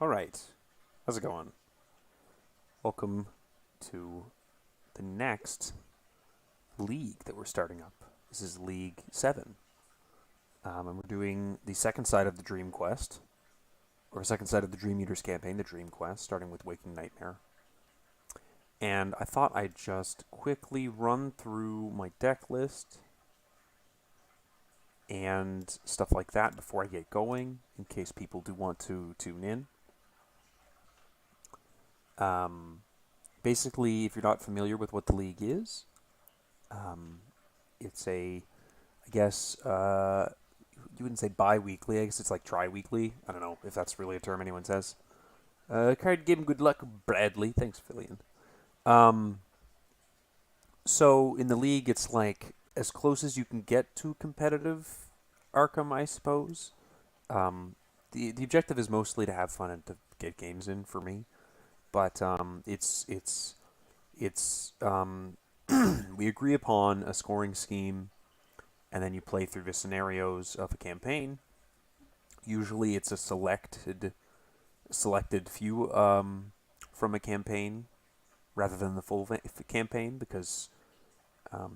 All right. How's it going? Welcome to the next league that we're starting up. This is League 7. And we're doing the second side of the Dream Quest, or second side of the Dream Eaters campaign, the Dream Quest, starting with Waking Nightmare. And I thought I'd just quickly run through my deck list and stuff like that before I get going, in case people do want to tune in. Basically, if you're not familiar with what the league is, it's I guess, you wouldn't say bi-weekly. I guess it's like tri-weekly. I don't know if that's really a term anyone says. Card game, good luck, Bradley. Thanks, Fillion. Um, so in the league, it's like as close as you can get to competitive Arkham, I suppose. The objective is mostly to have fun and to get games in for me, but it's we agree upon a scoring scheme, and then you play through the scenarios of a campaign. Usually, it's a selected few from a campaign rather than the full campaign, because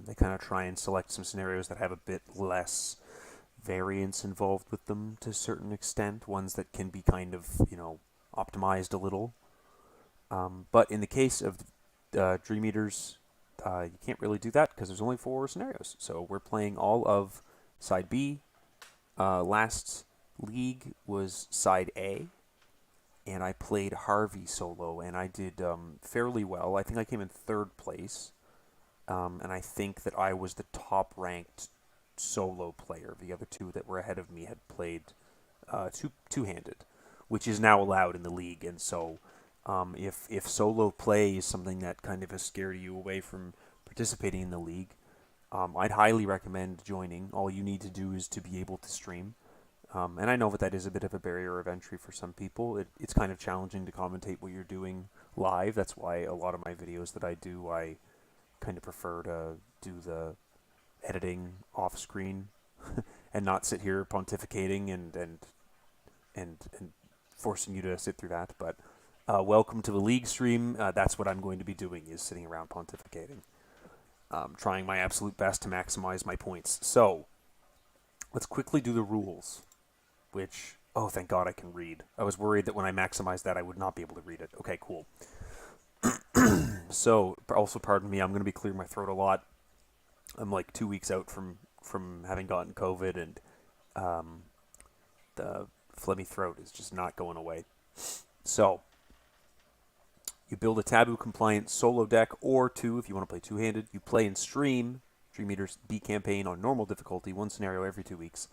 they kind of try and select some scenarios that have a bit less variance involved with them to a certain extent, ones that can be kind of, optimized a little. But in the case of Dream Eaters, you can't really do that because there's only 4 scenarios. So we're playing all of Side B. Last league was Side A, and I played Harvey solo, and I did fairly well. I think I came in 3rd place, and I think that I was the top-ranked solo player. The other 2 that were ahead of me had played two-handed, which is now allowed in the league, and so if solo play is something that kind of has scared you away from participating in the league, I'd highly recommend joining. All you need to do is to be able to stream. And I know that is a bit of a barrier of entry for some people. It's kind of challenging to commentate what you're doing live. That's why a lot of my videos that I do, I kind of prefer to do the editing off screen and not sit here pontificating and forcing you to sit through that. But welcome to the league stream. That's what I'm going to be doing, is sitting around pontificating. Trying my absolute best to maximize my points. So, let's quickly do the rules, which, oh, thank God I can read. I was worried that when I maximized that, I would not be able to read it. Okay, cool. So, also pardon me, I'm going to be clearing my throat a lot. I'm like 2 weeks out from having gotten COVID, and the phlegmy throat is just not going away. So, you build a taboo-compliant solo deck, or 2 if you want to play two-handed. You play and stream Dream Eaters B campaign on normal difficulty, 1 scenario every 2 weeks.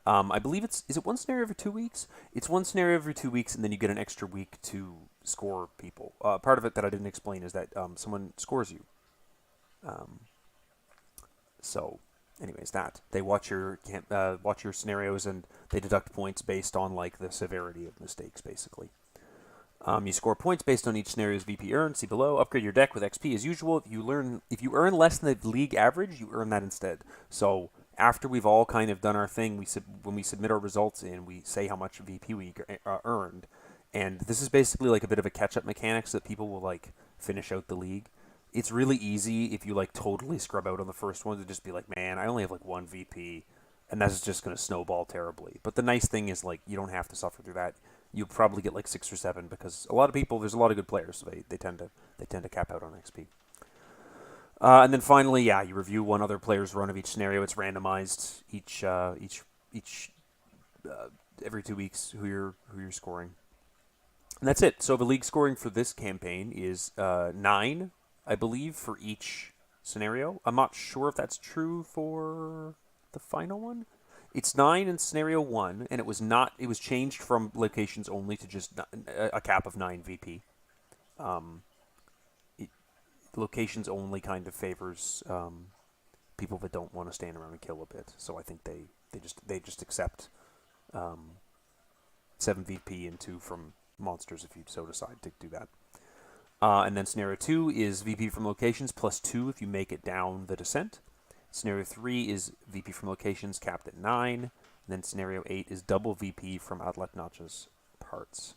I believe is it 1 scenario every 2 weeks? It's 1 scenario every 2 weeks, and then you get an extra week to score people. Part of it that I didn't explain is that someone scores you. So, anyways, they watch your scenarios, and they deduct points based on like the severity of mistakes, basically. You score points based on each scenario's VP earned. See below. Upgrade your deck with XP as usual. If you earn less than the league average, you earn that instead. So after we've all kind of done our thing, when we submit our results in, we say how much VP we earned, and this is basically like a bit of a catch-up mechanic so that people will like finish out the league. It's really easy if you like totally scrub out on the first one to just be like, man, I only have like 1 VP, and that's just going to snowball terribly. But the nice thing is like you don't have to suffer through that. You'll probably get like 6 or 7 because a lot of people, there's a lot of good players, so they tend to cap out on XP. And then finally, you review one other player's run of each scenario. It's randomized each every 2 weeks who you're scoring, and that's it. So the league scoring for this campaign is 9, I believe, for each scenario. I'm not sure if that's true for the final one. It's 9 in scenario 1, and it was changed from locations only to just a cap of 9 VP. Locations only kind of favors people that don't want to stand around and kill a bit. So I think they just accept 7 VP and 2 from monsters if you so decide to do that. And then scenario 2 is VP from locations plus 2 if you make it down the descent. Scenario 3 is VP from locations capped at 9. And then scenario 8 is double VP from Atlatnacha's parts.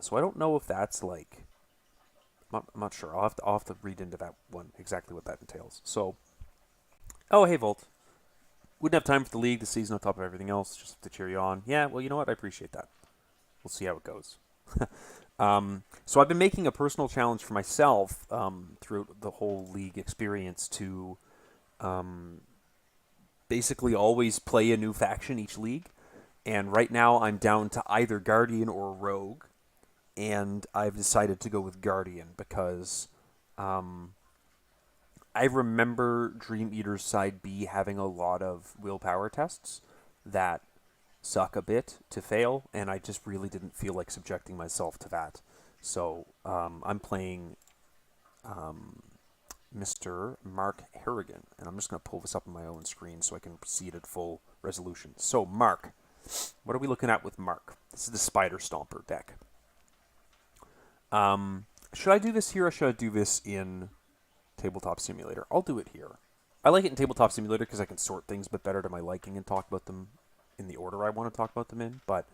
So I don't know if that's like... I'm not sure. I'll have to read into that one, exactly what that entails. So, oh, hey, Volt. Wouldn't have time for the league this season on top of everything else, just to cheer you on. Yeah, well, you know what? I appreciate that. We'll see how it goes. So I've been making a personal challenge for myself throughout the whole league experience to basically always play a new faction each league. And right now I'm down to either Guardian or Rogue. And I've decided to go with Guardian because I remember Dream Eater's Side B having a lot of willpower tests that suck a bit to fail, and I just really didn't feel like subjecting myself to that. So I'm playing Mr. Mark Harrigan, and I'm just going to pull this up on my own screen so I can see it at full resolution. So, Mark, what are we looking at with Mark? This is the Spider Stomper deck. Should I do this here, or should I do this in Tabletop Simulator? I'll do it here. I like it in Tabletop Simulator because I can sort things a bit better to my liking and talk about them in the order I want to talk about them in, but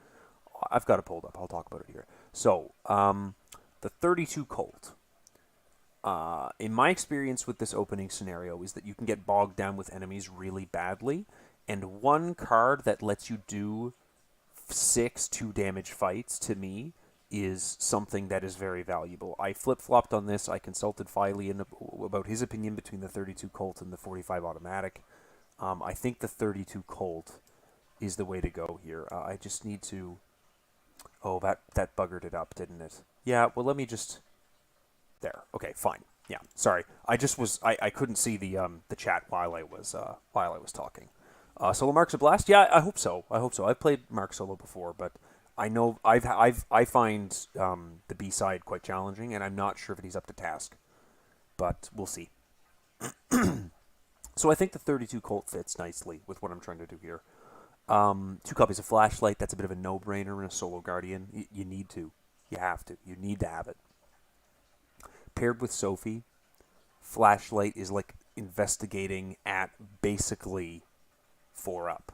I've got it pulled up. I'll talk about it here. So, the 32 Colt. In my experience with this opening scenario is that you can get bogged down with enemies really badly, and one card that lets you do 6 2-damage fights, to me, is something that is very valuable. I flip-flopped on this. I consulted Filey about his opinion between the 32 Colt and the 45 Automatic. I think the 32 Colt is the way to go here. I just need to... Oh, that buggered it up, didn't it? Yeah, well, let me just... There. Okay, fine. Yeah, sorry. I just was... I couldn't see the chat while I was talking. Solo Mark's a blast? Yeah, I hope so. I've played Mark Solo before, but I know I find the B-side quite challenging, and I'm not sure if he's up to task. But we'll see. So I think the 32 Colt fits nicely with what I'm trying to do here. 2 copies of Flashlight, that's a bit of a no-brainer in a Solo Guardian. You need to. You have to. You need to have it. Paired with Sophie, Flashlight is like investigating at basically 4 up.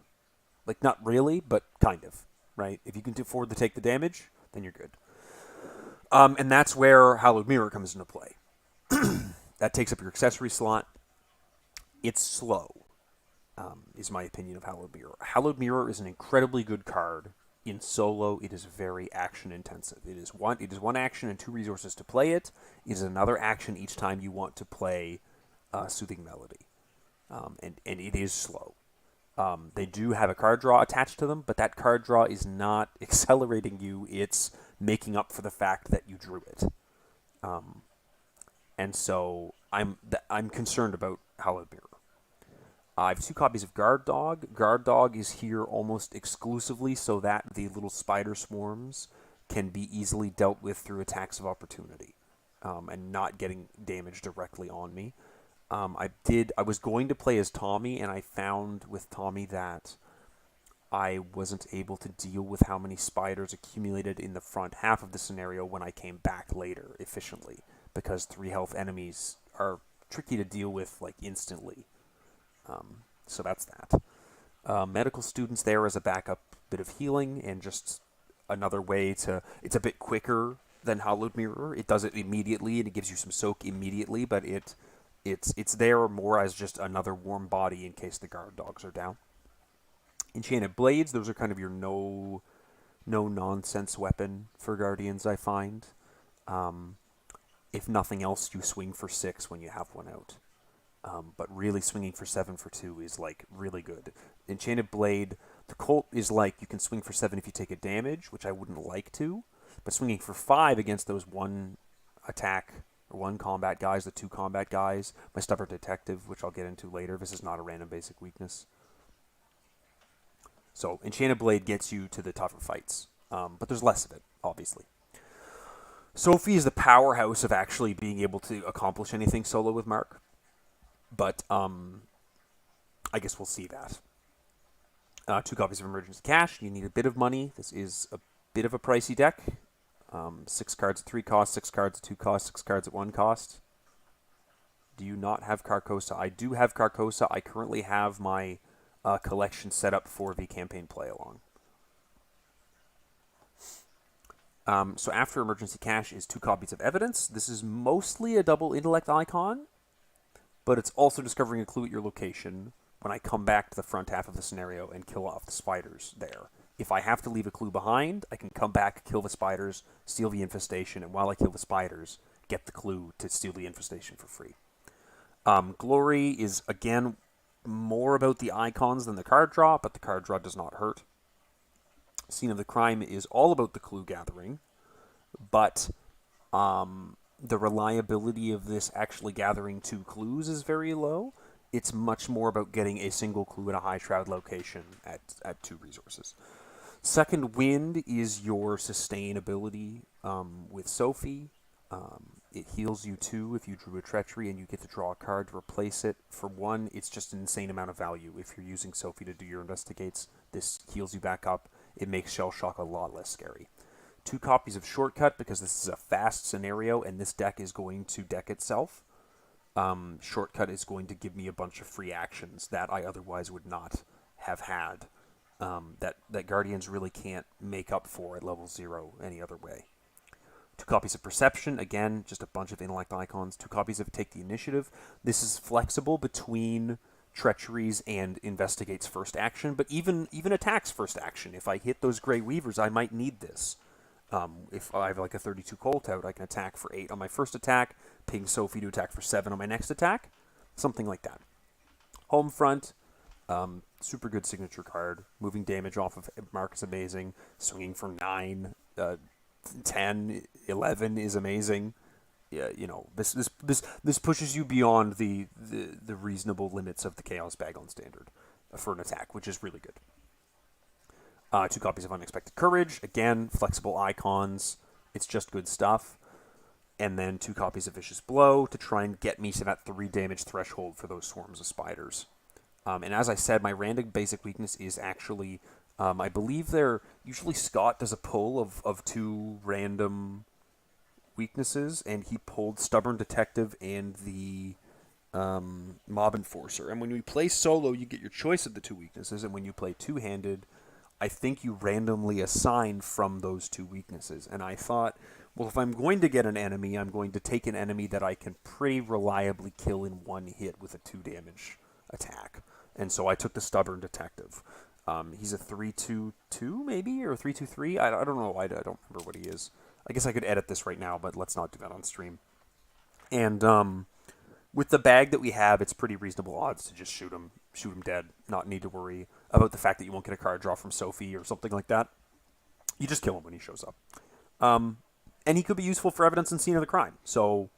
Like, not really, but kind of, right? If you can afford to take the damage, then you're good. And that's where Hallowed Mirror comes into play. That takes up your accessory slot. It's slow, is my opinion of Hallowed Mirror. Hallowed Mirror is an incredibly good card. In solo, it is very action-intensive. It is one action and 2 resources to play it. It is another action each time you want to play Soothing Melody. And it is slow. They do have a card draw attached to them, but that card draw is not accelerating you. It's making up for the fact that you drew it. And so I'm concerned about Hallowed Mirror. I have 2 copies of Guard Dog. Guard Dog is here almost exclusively so that the little spider swarms can be easily dealt with through attacks of opportunity and not getting damage directly on me. I was going to play as Tommy, and I found with Tommy that I wasn't able to deal with how many spiders accumulated in the front half of the scenario when I came back later efficiently, because 3 health enemies are tricky to deal with like instantly. So that's that. Medical students there as a backup bit of healing and just another way to... It's a bit quicker than Hallowed Mirror. It does it immediately and it gives you some soak immediately, but it's there more as just another warm body in case the guard dogs are down. Enchanted Blades, those are kind of your no-nonsense weapon for Guardians, I find. If nothing else, you swing for 6 when you have one out. But really swinging for 7 for 2 is, like, really good. Enchanted Blade, the Colt is like, you can swing for 7 if you take a damage, which I wouldn't like to. But swinging for 5 against those 1 attack, or 1 combat guys, the 2 combat guys, my Stubborn Detective, which I'll get into later. This is not a random basic weakness. So, Enchanted Blade gets you to the tougher fights. But there's less of it, obviously. Sophie is the powerhouse of actually being able to accomplish anything solo with Mark. But, I guess we'll see that. 2 copies of Emergency Cash. You need a bit of money. This is a bit of a pricey deck. 6 cards at 3 cost, 6 cards at 2 cost, 6 cards at 1 cost. Do you not have Carcosa? I do have Carcosa. I currently have my collection set up for the campaign play along. So after emergency cache is 2 copies of evidence. This is mostly a double intellect icon, but it's also discovering a clue at your location when I come back to the front half of the scenario and kill off the spiders there. If I have to leave a clue behind, I can come back, kill the spiders, steal the infestation, and while I kill the spiders, get the clue to steal the infestation for free. Glory is, again, more about the icons than the card draw, but the card draw does not hurt. Scene of the crime is all about the clue gathering, but the reliability of this actually gathering 2 clues is very low. It's much more about getting a single clue in a high shroud location at 2 resources. Second Wind is your sustain ability with Sophie. It heals you 2 if you drew a treachery, and you get to draw a card to replace it. For 1, it's just an insane amount of value. If you're using Sophie to do your investigates, this heals you back up. It makes Shell Shock a lot less scary. 2 copies of Shortcut, because this is a fast scenario, and this deck is going to deck itself. Shortcut is going to give me a bunch of free actions that I otherwise would not have had, that Guardians really can't make up for at level 0 any other way. 2 copies of Perception, again, just a bunch of intellect icons. 2 copies of Take the Initiative. This is flexible between treacheries and investigates first action, but even attacks first action. If I hit those Grey Weavers, I might need this. If I have like a 32 Colt out, I can attack for 8 on my first attack, ping Sophie to attack for 7 on my next attack, something like that. Home front, super good signature card. Moving damage off of Mark is amazing. Swinging for 9, 10, 11 is amazing. Yeah, this pushes you beyond the reasonable limits of the Chaos Bag on standard for an attack, which is really good. 2 copies of Unexpected Courage, again, flexible icons. It's just good stuff. And then 2 copies of Vicious Blow to try and get me to that 3 damage threshold for those swarms of spiders. And as I said, my random basic weakness is actually, I believe usually Scott does a pull of 2 random weaknesses, and he pulled Stubborn Detective and the Mob Enforcer. And when you play solo, you get your choice of the 2 weaknesses, and when you play two-handed, I think you randomly assign from those 2 weaknesses. And I thought, well, if I'm going to get an enemy, I'm going to take an enemy that I can pretty reliably kill in 1 hit with a 2 damage attack. And so I took the Stubborn Detective. He's a 3-2-2 maybe, or a 3-2-3. I don't know. I don't remember what he is. I guess I could edit this right now, but let's not do that on stream. And with the bag that we have, it's pretty reasonable odds to just shoot him dead, not need to worry about the fact that you won't get a card draw from Sophie or something like that. You just kill him when he shows up. And he could be useful for evidence and scene of the crime, so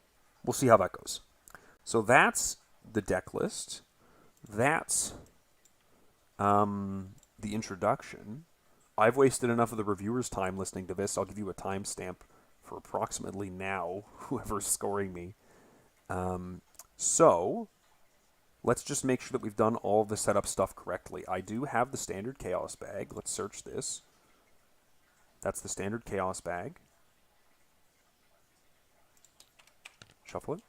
we'll see how that goes. So that's the deck list. That's the introduction. I've wasted enough of the reviewer's time listening to this. I'll give you a timestamp for approximately now, whoever's scoring me. So let's just make sure that we've done all the setup stuff correctly. I do have the standard Chaos Bag. Let's search this. That's the standard Chaos Bag. Shuffle it.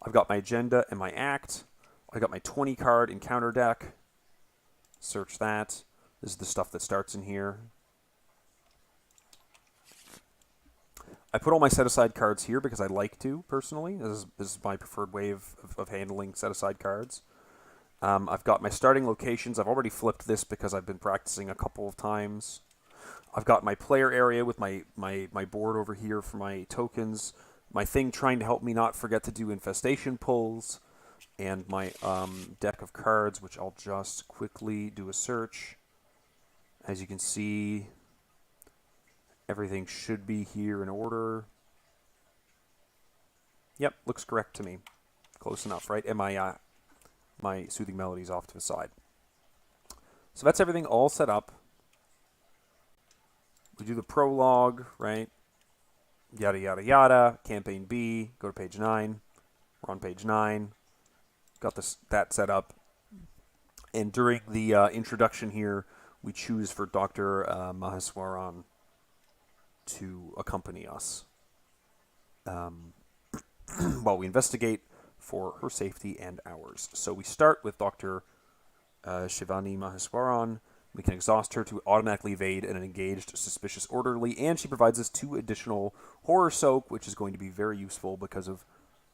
I've got my agenda and my act. I got my 20 card encounter deck. Search that. This is the stuff that starts in here. I put all my set-aside cards here because I like to, personally. This is my preferred way of handling set-aside cards. I've got my starting locations. I've already flipped this because I've been practicing a couple of times. I've got my player area with my board over here for my tokens. My thing trying to help me not forget to do infestation pulls. And my deck of cards, which I'll just quickly do a search. As you can see, everything should be here in order. Yep, looks correct to me. Close enough, right? And my Soothing Melodies off to the side. So that's everything all set up. We do the prologue, right? Yada, yada, yada. Campaign B. Go to page 9. We're on page 9. Got that set up. And during the introduction here, we choose for Dr. Maheswaran to accompany us while we investigate for her safety and ours. So we start with Dr. Shivani Maheswaran, We can exhaust her to automatically evade an engaged suspicious orderly, and she provides us 2 additional horror soak, which is going to be very useful because of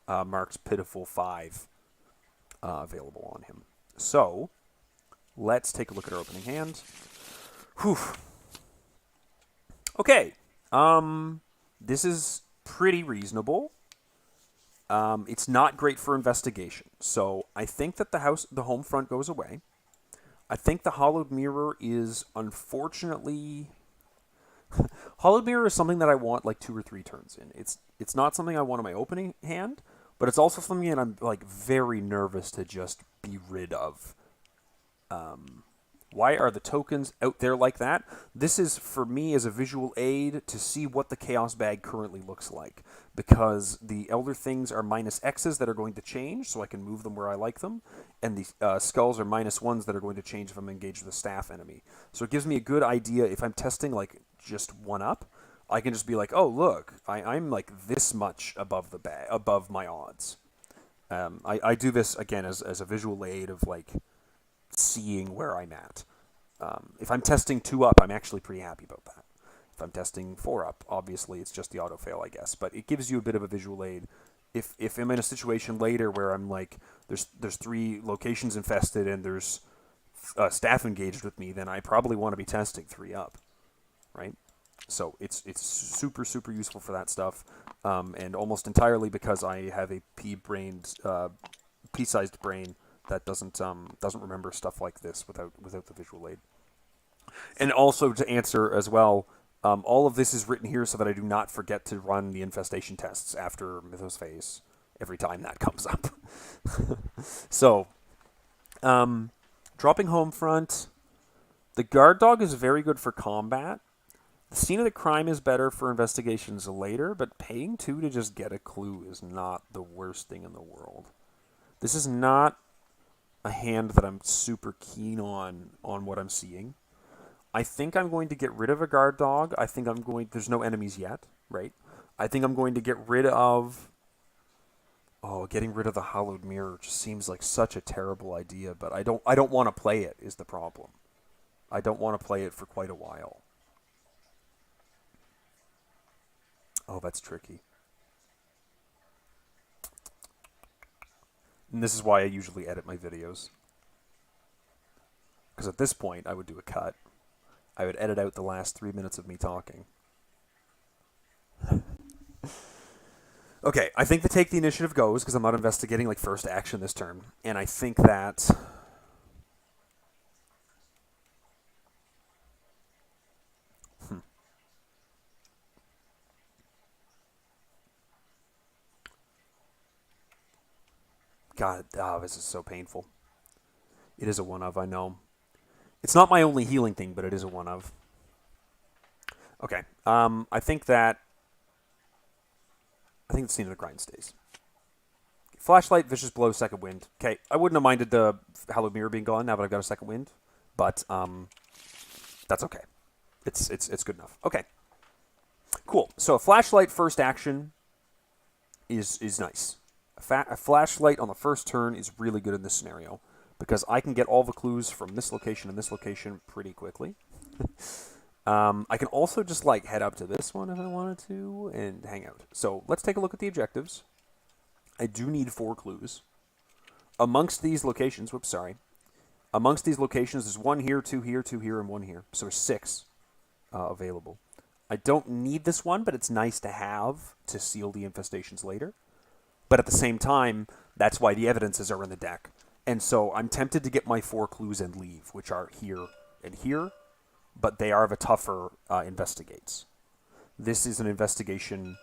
Mark's pitiful 5 available on him. So, let's take a look at our opening hand. Whew. Okay. This is pretty reasonable. It's not great for investigation. So I think that the home front goes away. I think the hollowed mirror is unfortunately... hollowed mirror is something that I want like 2 or 3 turns in. It's not something I want in my opening hand, but it's also something that I'm like very nervous to just be rid of. Why are the tokens out there like that? This is, for me, as a visual aid to see what the Chaos Bag currently looks like. Because the Elder Things are -X's that are going to change, so I can move them where I like them. And the Skulls are -1s that are going to change if I'm engaged with a staff enemy. So it gives me a good idea if I'm testing, like, just 1-up. I can just be like, oh, look, I'm like, this much above above my odds. I do this, again, as a visual aid of, like... seeing where I'm at. If I'm testing 2-up, I'm actually pretty happy about that. If I'm testing 4-up, obviously it's just the auto-fail, I guess. But it gives you a bit of a visual aid. If I'm in a situation later where I'm like, there's 3 locations infested and there's staff engaged with me, then I probably want to be testing 3-up, right? So it's super, super useful for that stuff. And almost entirely because I have a pea-sized brain that doesn't remember stuff like this without the visual aid. And also to answer as well, all of this is written here so that I do not forget to run the infestation tests after Mythos Phase every time that comes up. So, dropping home front, the guard dog is very good for combat. The scene of the crime is better for investigations later, but paying 2 to just get a clue is not the worst thing in the world. This is not a hand that I'm super keen on what I'm seeing. I think I'm going to get rid of a guard dog. I think there's no enemies yet, right? I think I'm going to get rid of... getting rid of the hollowed mirror just seems like such a terrible idea, but I don't want to play it is the problem. I don't want to play it for quite a while. Oh, that's tricky. And this is why I usually edit my videos. Because at this point, I would do a cut. I would edit out the last 3 minutes of me talking. Okay, I think the take the initiative goes, because I'm not investigating like first action this turn. And I think that... God, this is so painful. It is a 1-of, I know. It's not my only healing thing, but it is a 1-of. Okay, I think the scene of the grind stays. Flashlight, Vicious Blow, Second Wind. Okay, I wouldn't have minded the Hallowed Mirror being gone now that I've got a Second Wind, but that's okay. It's good enough. Okay, cool. So a Flashlight first action is nice. A flashlight on the first turn is really good in this scenario because I can get all the clues from this location and this location pretty quickly. I can also just like head up to this one if I wanted to and hang out. So let's take a look at the objectives. I do need 4 clues. Amongst these locations, amongst these locations, there's 1 here, 2 here, 2 here, and 1 here. So there's 6 available. I don't need this one, but it's nice to have to seal the infestations later. But at the same time, that's why the evidences are in the deck. And so I'm tempted to get my 4 clues and leave, which are here and here, but they are of a tougher investigates. This is an investigation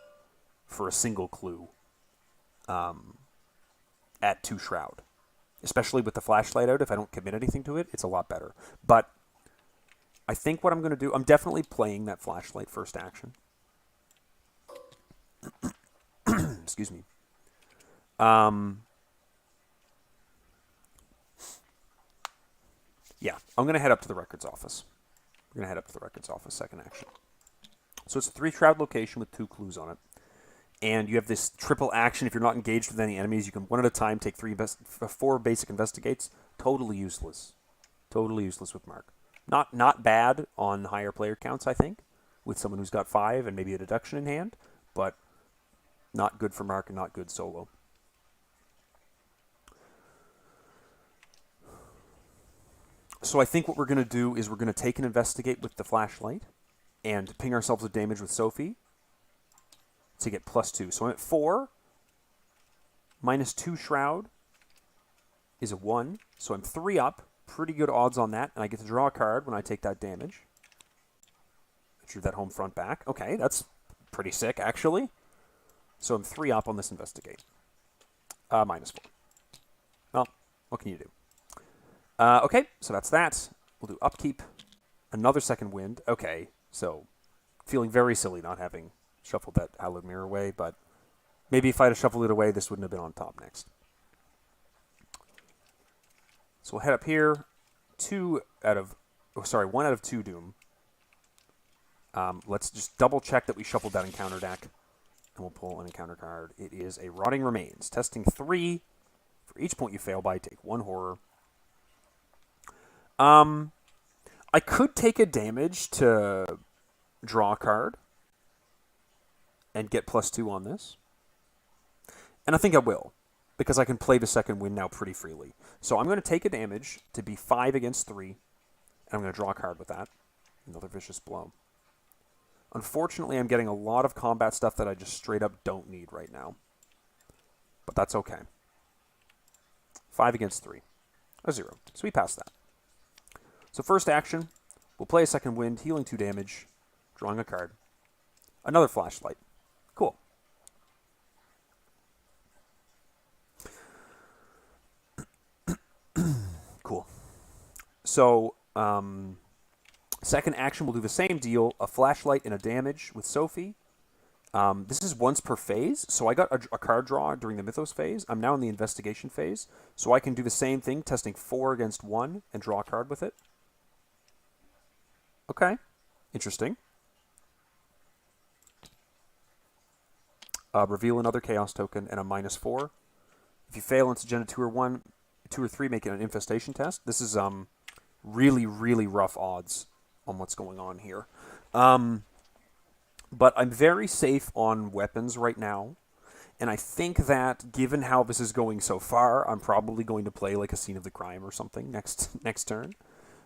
for a single clue at 2 Shroud. Especially with the flashlight out, if I don't commit anything to it, it's a lot better. But I think what I'm going to do, I'm definitely playing that flashlight first action. Excuse me. Yeah, I'm going to head up to the records office. We're going to head up to the records office, second action. So it's a 3 Shroud location with 2 clues on it. And you have this triple action. If you're not engaged with any enemies, you can one at a time take 4 basic investigates. Totally useless. Totally useless with Mark. Not bad on higher player counts, I think, with someone who's got 5 and maybe a deduction in hand, but not good for Mark and not good solo. So I think what we're going to do is we're going to take and investigate with the flashlight and ping ourselves with damage with Sophie to get +2. So I'm at 4. -2 Shroud is a 1. So I'm 3 up. Pretty good odds on that. And I get to draw a card when I take that damage. I drew that home front back. Okay, that's pretty sick, actually. So I'm 3 up on this investigate. -4. Well, what can you do? Okay, so that's that. We'll do upkeep. Another second wind. Okay, so feeling very silly not having shuffled that Hallowed Mirror away, but maybe if I'd have shuffled it away, this wouldn't have been on top next. So we'll head up here. 1 out of 2 Doom. Let's just double check that we shuffled that encounter deck, and we'll pull an encounter card. It is a Rotting Remains. Testing 3. For each point you fail by, take 1 horror. I could take a damage to draw a card and get +2 on this. And I think I will, because I can play the second wind now pretty freely. So I'm going to take a damage to be 5 against 3, and I'm going to draw a card with that. Another Vicious Blow. Unfortunately, I'm getting a lot of combat stuff that I just straight up don't need right now. But that's okay. 5 against 3. A 0. So we pass that. So first action, we'll play a second wind, healing 2 damage, drawing a card. Another flashlight. Cool. Cool. So, second action, we'll do the same deal, a flashlight and a damage with Sophie. This is once per phase, so I got a card draw during the Mythos phase. I'm now in the investigation phase, so I can do the same thing, testing 4 against 1, and draw a card with it. Okay, interesting. Reveal another Chaos token and a -4. If you fail into Agenda 2 or 3, make it an infestation test. This is really, really rough odds on what's going on here. But I'm very safe on weapons right now. And I think that, given how this is going so far, I'm probably going to play like a Scene of the Crime or something next turn.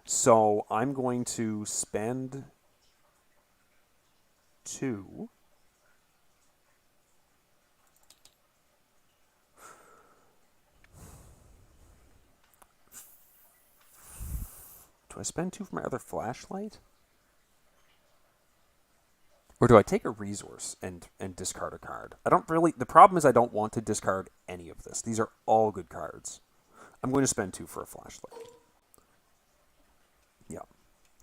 So I'm going to spend 2. Do I spend 2 for my other flashlight? Or do I take a resource and discard a card? I don't really... The problem is I don't want to discard any of this. These are all good cards. I'm going to spend 2 for a flashlight. Yeah.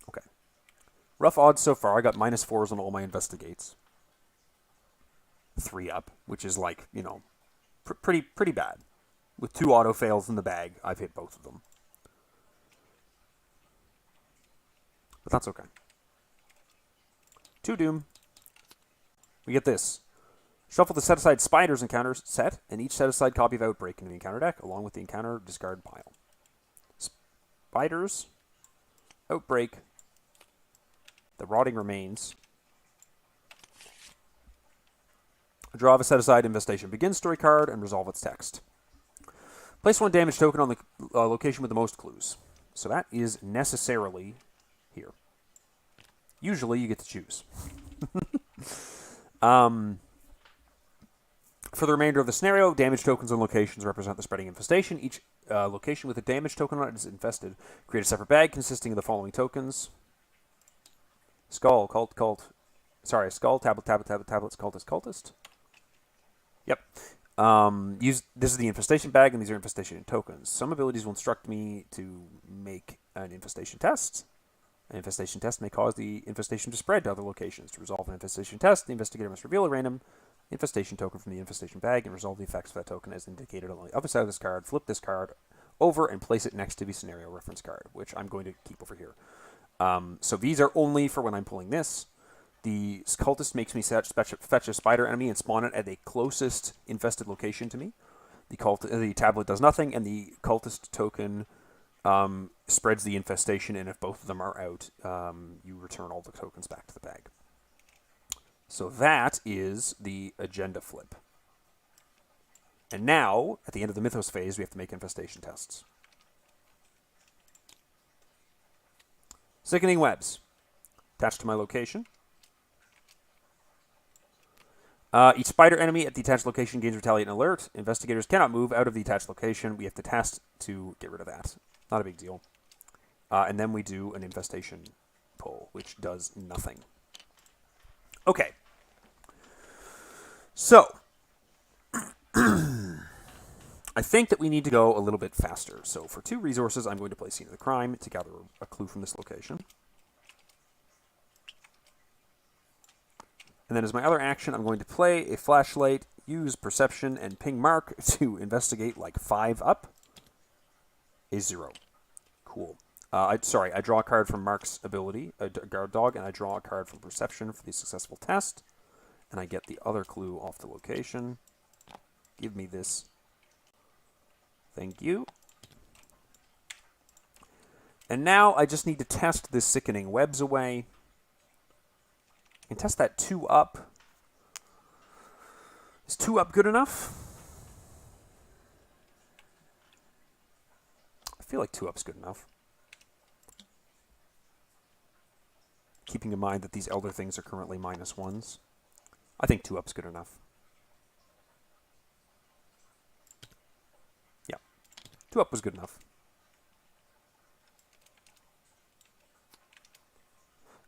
Okay. Rough odds so far. I got -4s on all my investigates. 3 up, which is like, you know, pretty bad. With 2 auto fails in the bag, I've hit both of them. But that's okay. 2 Doom. We get this. Shuffle the set-aside Spiders encounter set, and each set-aside copy of Outbreak into the encounter deck, along with the encounter discard pile. Spiders, Outbreak, the Rotting Remains. Draw of a set-aside Infestation Begins story card, and resolve its text. Place 1 damage token on the location with the most clues. So that is necessarily here. Usually you get to choose. For the remainder of the scenario, damage tokens on locations represent the spreading infestation. Each location with a damage token on it is infested. Create a separate bag consisting of the following tokens. Skull, Skull, Tablet, Cultist. Yep. This is the infestation bag, and these are infestation tokens. Some abilities will instruct me to make an infestation test. An infestation test may cause the infestation to spread to other locations. To resolve an infestation test, the investigator must reveal a random infestation token from the infestation bag and resolve the effects of that token as indicated on the other side of this card. Flip this card over and place it next to the scenario reference card, which I'm going to keep over here. So these are only for when I'm pulling this. The cultist makes me fetch a spider enemy and spawn it at the closest infested location to me. The tablet does nothing, and the cultist token spreads the infestation, and if both of them are out, you return all the tokens back to the bag. So that is the agenda flip. And now, at the end of the Mythos phase, we have to make infestation tests. Sickening Webs. Attached to my location. Each spider enemy at the attached location gains Retaliate and Alert. Investigators cannot move out of the attached location. We have to test to get rid of that. Not a big deal. And then we do an infestation pull, which does nothing. Okay. So, I think that we need to go a little bit faster. So for 2 resources, I'm going to play Scene of the Crime to gather a clue from this location. And then as my other action, I'm going to play a flashlight, use Perception, and ping Mark to investigate like 5 up. A 0. Cool. I draw a card from Mark's ability, a guard dog, and I draw a card from Perception for the successful test. And I get the other clue off the location. Give me this. Thank you. And now I just need to test this Sickening Webs away. And test that 2 up. Is 2 up good enough? I feel like 2 up's good enough. Keeping in mind that these Elder things are currently -1s. I think 2 up's good enough. Yeah. 2 up was good enough.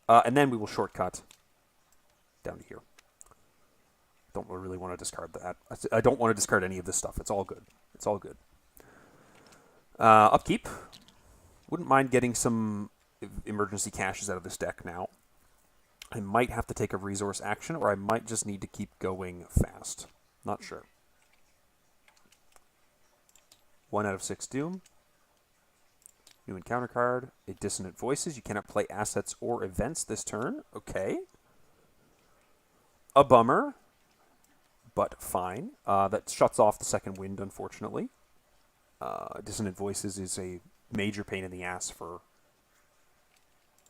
And then we will shortcut down to here. Don't really want to discard that. I don't want to discard any of this stuff. It's all good. It's all good. Upkeep. Wouldn't mind getting some emergency caches out of this deck now. I might have to take a resource action, or I might just need to keep going fast. Not sure. 1 out of 6 Doom. New encounter card. A Dissonant Voices. You cannot play assets or events this turn. Okay. A bummer, but fine. That shuts off the second wind, unfortunately. Dissonant Voices is a major pain in the ass for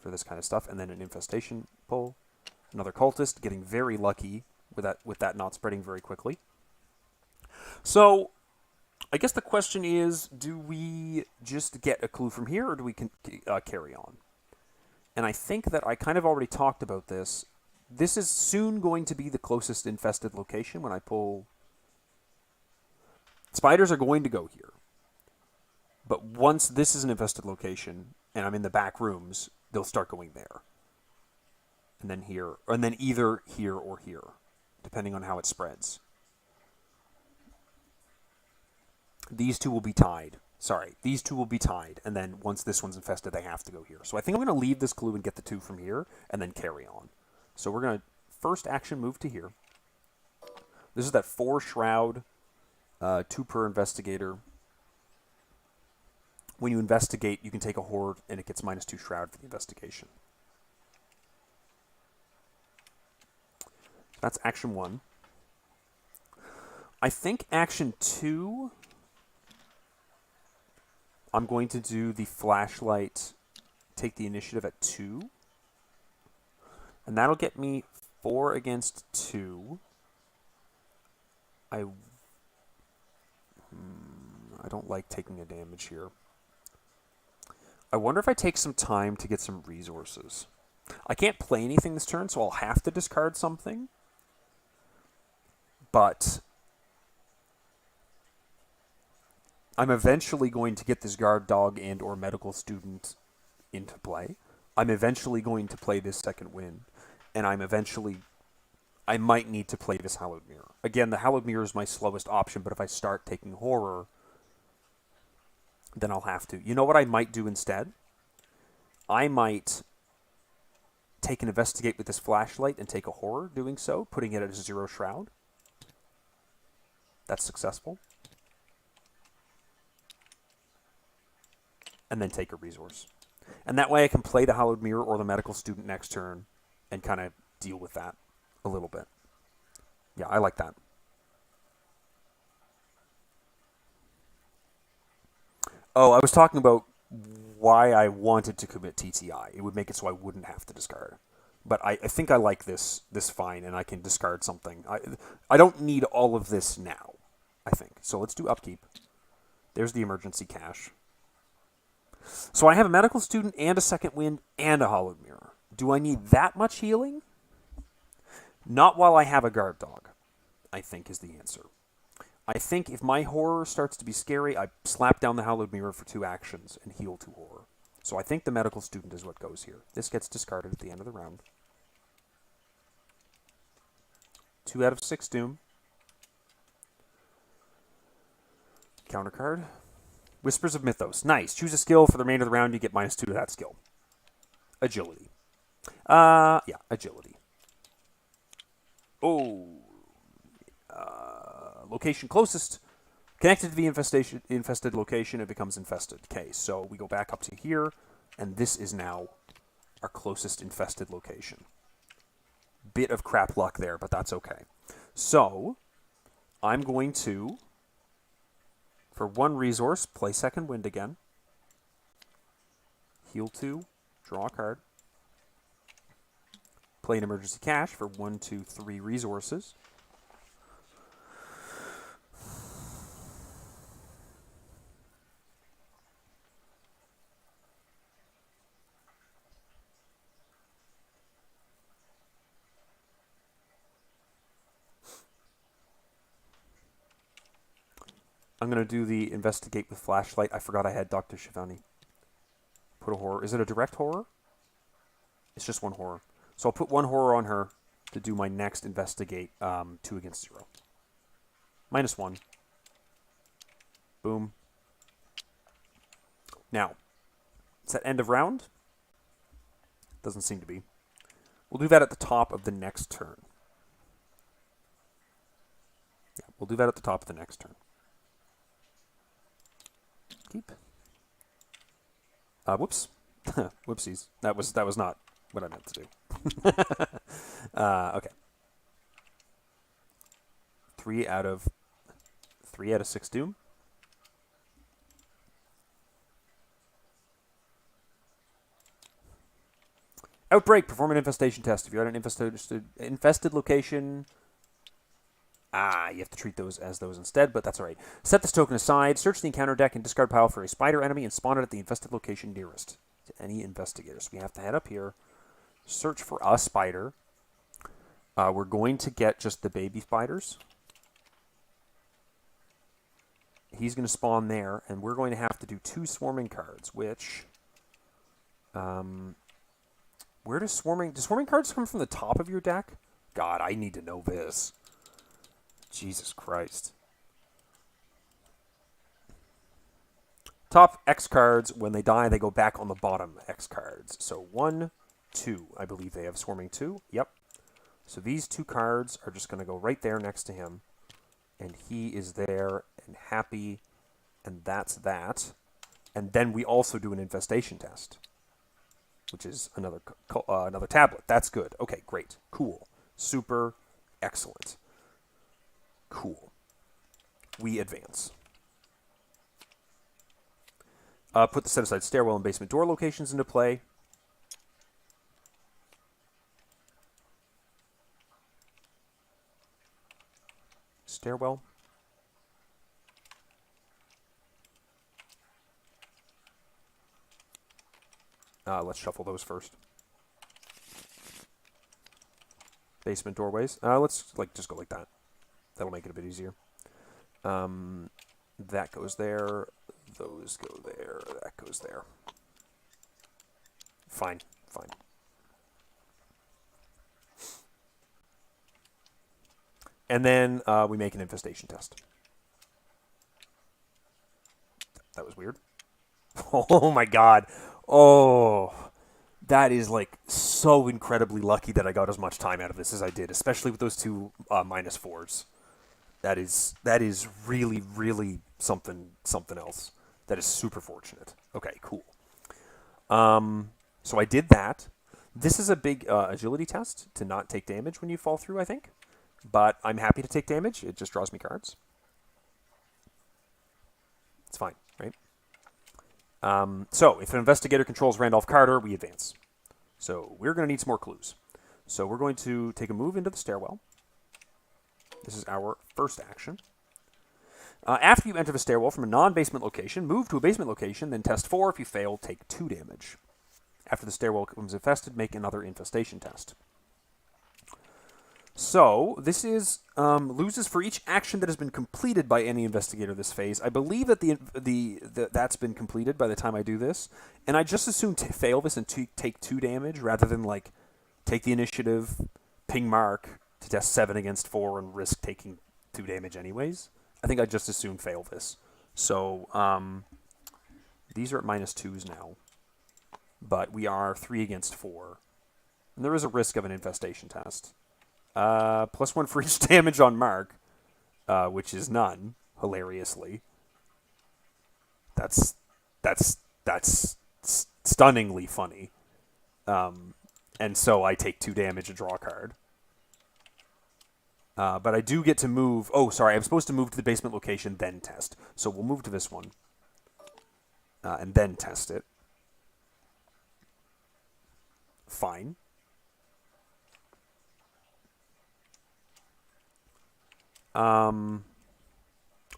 this kind of stuff. And then an infestation pull. Another cultist, getting very lucky with that not spreading very quickly. So, I guess the question is, do we just get a clue from here, or do we carry on? And I think that I kind of already talked about this. This is soon going to be the closest infested location when I pull. Spiders are going to go here. But once this is an infested location, and I'm in the back rooms, they'll start going there. And then here, and then either here or here, depending on how it spreads. These two will be tied. Sorry, these two will be tied, and then once this one's infested, they have to go here. So I think I'm going to leave this clue and get the 2 from here, and then carry on. So we're going to first action move to here. This is that 4 shroud, 2 per investigator. When you investigate, you can take a horde, and it gets -2 shroud for the investigation. That's action 1. I think action 2, I'm going to do the flashlight, take the initiative at 2. And that'll get me 4 against 2. I don't like taking a damage here. I wonder if I take some time to get some resources. I can't play anything this turn, so I'll have to discard something. But I'm eventually going to get this guard dog and or medical student into play. I'm eventually going to play this second wind. And I might need to play this Hallowed Mirror. Again, the Hallowed Mirror is my slowest option, but if I start taking horror, then I'll have to. You know what I might do instead? I might take an investigate with this flashlight and take a horror doing so, putting it at a 0 shroud. That's successful. And then take a resource. And that way I can play the Hallowed Mirror or the medical student next turn and kind of deal with that a little bit. Yeah, I like that. Oh, I was talking about why I wanted to commit TTI. It would make it so I wouldn't have to discard. But I think I like this fine, and I can discard something. I don't need all of this now, I think. So let's do upkeep. There's the emergency cash. So I have a medical student and a second wind and a hollowed mirror. Do I need that much healing? Not while I have a guard dog, I think is the answer. I think if my horror starts to be scary, I slap down the hallowed mirror for 2 actions and heal 2 horror. So I think the medical student is what goes here. This gets discarded at the end of the round. 2 out of 6 doom. Counter card. Whispers of Mythos. Nice. Choose a skill. For the remainder of the round, you get -2 to that skill. Agility. Yeah, agility. Oh. Location closest. Connected to the infested location, it becomes infested. Okay, so we go back up to here, and this is now our closest infested location. Bit of crap luck there, but that's okay. So, I'm going to, for 1 resource, play second wind again. Heal 2, draw a card. Play an emergency cash for 1, 2, 3 resources. I'm going to do the investigate with flashlight. I forgot I had Dr. Shivani. Put a horror. Is it a direct horror? It's just 1 horror. So I'll put 1 horror on her to do my next investigate 2 against 0. -1. Boom. Now, is that end of round? Doesn't seem to be. We'll do that at the top of the next turn. Yeah, we'll do that at the top of the next turn. Keep. Whoops. Whoopsies. That was not what I meant to do. Okay. 3 out of 6 doom. Outbreak. Perform an infestation test. If you're at an infested location, you have to treat those as those instead, but that's all right. Set this token aside, search the encounter deck and discard pile for a spider enemy, and spawn it at the infested location nearest to any investigators. We have to head up here, search for a spider. We're going to get just the baby spiders. He's going to spawn there, and we're going to have to do 2 swarming cards, which... where does swarming cards come from the top of your deck? God, I need to know this. Jesus Christ. Top X cards, when they die, they go back on the bottom X cards. So 1, 2. I believe they have swarming 2. Yep. So these 2 cards are just going to go right there next to him. And he is there and happy. And that's that. And then we also do an infestation test, which is another tablet. That's good. Okay, great. Cool. Super excellent. Cool. We advance. Put the set-aside stairwell and basement door locations into play. Stairwell. Let's shuffle those first. Basement doorways. Let's just go like that. That'll make it a bit easier. That goes there. Those go there. That goes there. Fine. Fine. And then we make an infestation test. That was weird. Oh my god. Oh, that is like so incredibly lucky that I got as much time out of this as I did, especially with those 2 -4s. That is really, really something else. That is super fortunate. Okay, cool. So I did that. This is a big agility test to not take damage when you fall through, I think. But I'm happy to take damage. It just draws me cards. It's fine, right? So if an investigator controls Randolph Carter, we advance. So we're going to need some more clues. So we're going to take a move into the stairwell. This is our first action. After you enter the stairwell from a non-basement location, move to a basement location, then test 4. If you fail, take 2 damage. After the stairwell becomes infested, make another infestation test. So, this is loses for each action that has been completed by any investigator this phase. I believe that that's been completed by the time I do this, and I just assume fail this and take 2 damage rather than like take the initiative, ping mark to test 7 against 4 and risk taking 2 damage anyways. I think I just assume fail this. So, these are at -2s now, but we are 3 against 4, and there is a risk of an infestation test. +1 for each damage on mark, which is none, hilariously. That's stunningly funny. And so I take 2 damage and draw a card. But I do get to move... Oh, sorry, I'm supposed to move to the basement location, then test. So we'll move to this one. And then test it. Fine.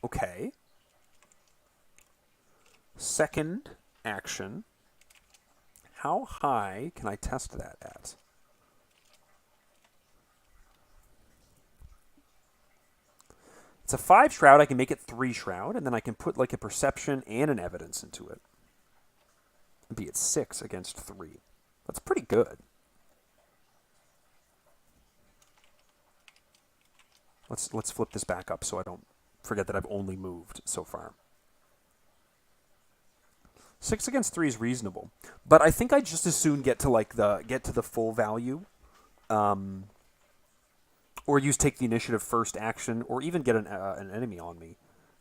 Okay. Second action. How high can I test that at? It's a 5 shroud. I can make it 3 shroud, and then I can put like a perception and an evidence into it. It'd be at 6 against 3. That's pretty good. Let's flip this back up so I don't forget that I've only moved so far. 6 against 3 is reasonable, but I think I just as soon get to the full value, or use take the initiative first action, or even get an enemy on me,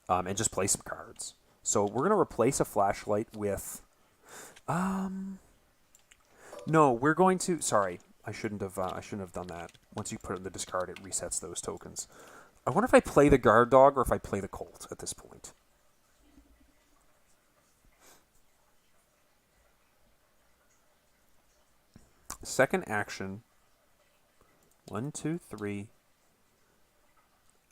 and just play some cards. So we're gonna replace a flashlight with, no, we're going to. Sorry, I shouldn't have done that. Once you put it in the discard, it resets those tokens. I wonder if I play the guard dog or if I play the Colt at this point. Second action. 1, 2, 3.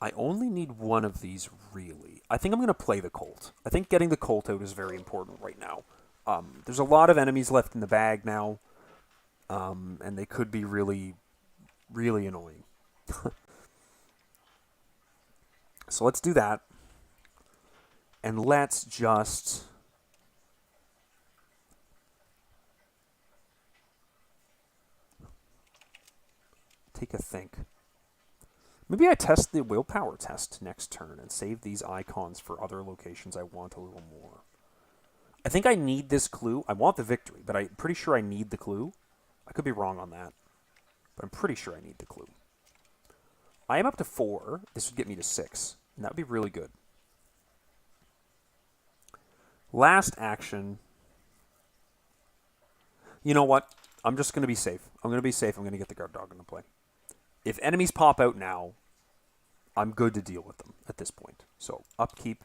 I only need one of these, really. I think I'm going to play the Colt. I think getting the Colt out is very important right now. There's a lot of enemies left in the bag now, and they could be really, really annoying. So let's do that. And let's just... take a think. Maybe I test the willpower test next turn and save these icons for other locations I want a little more. I think I need this clue. I want the victory, but I'm pretty sure I need the clue. I could be wrong on that, but I'm pretty sure I need the clue. I am up to 4. This would get me to 6, and that would be really good. Last action. You know what? I'm just going to be safe. I'm going to be safe. I'm going to get the guard dog into play. If enemies pop out now, I'm good to deal with them at this point. So, upkeep.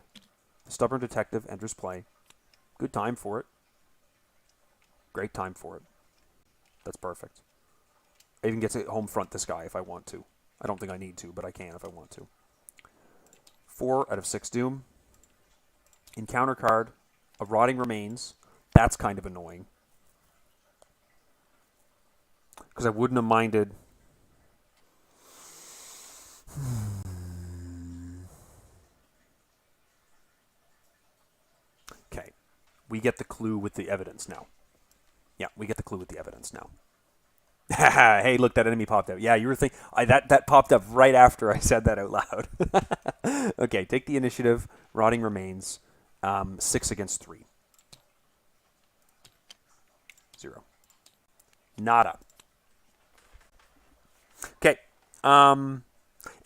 Stubborn Detective enters play. Good time for it. Great time for it. That's perfect. I even get to home front this guy if I want to. I don't think I need to, but I can if I want to. 4 out of 6 Doom. Encounter card. A Rotting Remains. That's kind of annoying. Because I wouldn't have minded... Okay. We get the clue with the evidence now. Yeah, we get the clue with the evidence now. Hey, look, that enemy popped out. Yeah, you were thinking... that popped up right after I said that out loud. Okay, take the initiative. Rotting Remains. 6 against 3. 0. Nada. Okay.